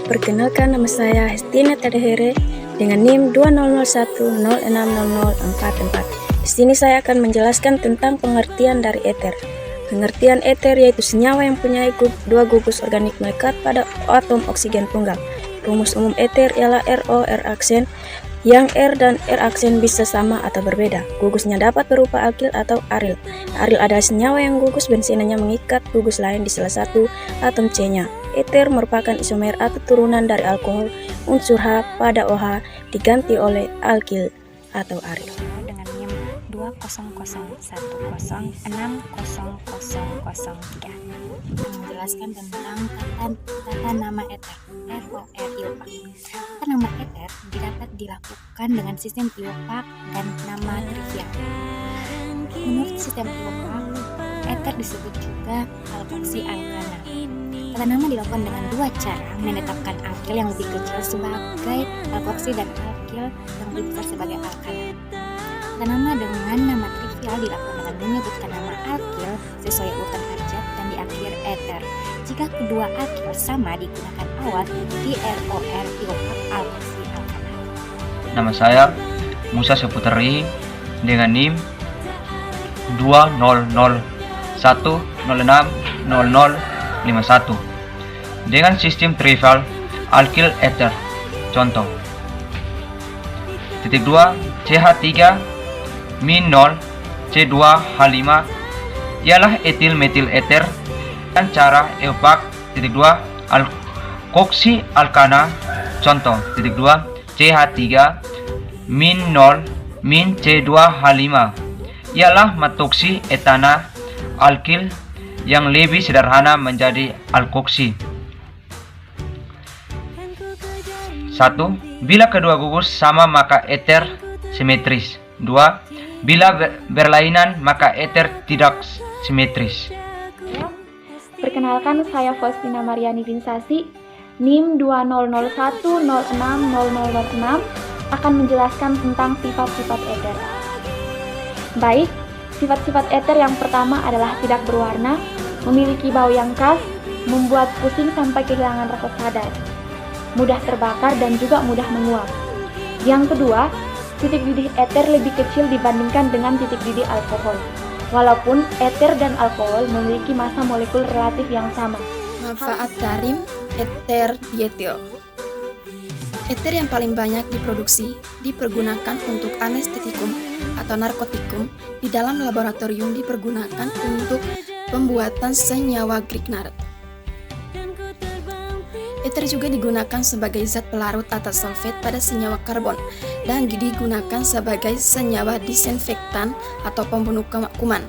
Perkenalkan, nama saya Hestina Tadehere dengan NIM 2001060044. Di sini saya akan menjelaskan tentang pengertian dari eter. Pengertian eter yaitu senyawa yang punya dua gugus organik melekat pada atom oksigen tunggal. Rumus umum eter ialah RO, R aksen, yang R dan R aksen bisa sama atau berbeda. Gugusnya dapat berupa alkil atau aril. Aril adalah senyawa yang gugus bensinanya mengikat gugus lain di salah satu atom C-nya. Eter merupakan isomer atau turunan dari alkohol unsur H pada OH diganti oleh alkil atau aril. Dengan NIM 200106003 menjelaskan tentang tata nama eter ROR IUPAC. Tata nama eter dapat dilakukan dengan sistem IUPAC dan nama trivial. Menurut sistem IUPAC, eter disebut juga alkoksi alkana. Tata nama dilakukan dengan dua cara, menetapkan alkil yang lebih kecil sebagai alkoksi dan alkil yang lebih besar sebagai alkana. Tata nama dengan nama trivial dilakukan dengan menyebutkan nama alkil sesuai urutan abjad dan di akhir eter. Jika kedua alkil sama digunakan awal di ROR IUPAC alkoksi alkana. Nama saya Musa Seputeri dengan NIM 2001060051 dengan sistem trivial alkil eter. Contoh: titik 2 CH3 min 0 C2H5 ialah etil metil eter dan cara IUPAC. Titik 2 alkoksi alkana. Contoh: titik 2 CH3 min 0 min C2H5 ialah metoksi etana alkil yang lebih sederhana menjadi alkoksi. 1. Bila kedua gugus sama maka eter simetris. 2. Bila berlainan maka eter tidak simetris. Perkenalkan, saya Faustina Mariani Vinsasi, NIM 2001060006 akan menjelaskan tentang sifat-sifat eter. Baik, sifat-sifat eter yang pertama adalah tidak berwarna, memiliki bau yang khas, membuat pusing sampai kehilangan rasa sadar, mudah terbakar dan juga mudah menguap. Yang kedua, titik didih eter lebih kecil dibandingkan dengan titik didih alkohol, walaupun eter dan alkohol memiliki massa molekul relatif yang sama. Manfaat dari eter dietil. Eter yang paling banyak diproduksi dipergunakan untuk anestetikum atau narkotikum. Di dalam laboratorium dipergunakan untuk pembuatan senyawa Grignard. Eter juga digunakan sebagai zat pelarut atau sulfat pada senyawa karbon dan digunakan sebagai senyawa disinfektan atau pembunuh kuman.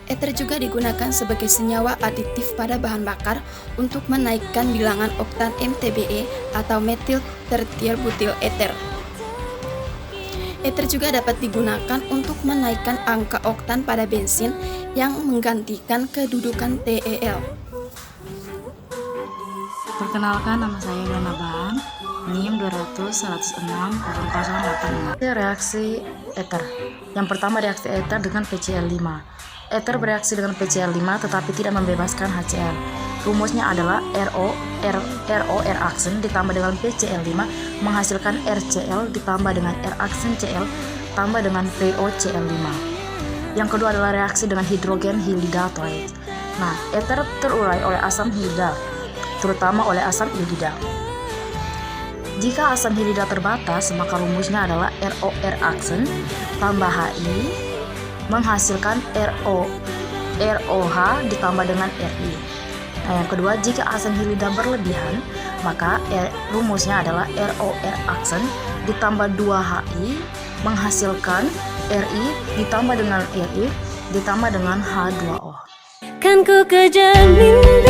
Eter juga digunakan sebagai senyawa aditif pada bahan bakar untuk menaikkan bilangan oktan MTBE atau metil tertial butil eter. Eter juga dapat digunakan untuk menaikkan angka oktan pada bensin yang menggantikan kedudukan TEL. Perkenalkan, nama saya Ilona Bang, NIM 200106008. Reaksi eter. Yang pertama, reaksi eter dengan PCl5. Eter bereaksi dengan PCl5 tetapi tidak membebaskan HCl. Rumusnya adalah RO R aksen ditambah dengan PCl5 menghasilkan RCl ditambah dengan R aksen Cl tambah dengan POCl5. Yang kedua adalah reaksi dengan hidrogen hidroxide. Nah, eter terurai oleh asam hidra, terutama oleh asam iodida. Jika asam hidrida terbatas, maka rumusnya adalah ROR aksen tambah HI menghasilkan ROH ditambah dengan RI. Nah, yang kedua, jika asam hidrida berlebihan, maka rumusnya adalah ROR aksen ditambah 2HI menghasilkan RI ditambah dengan RI ditambah dengan H2O. Kan ku kejar mimpi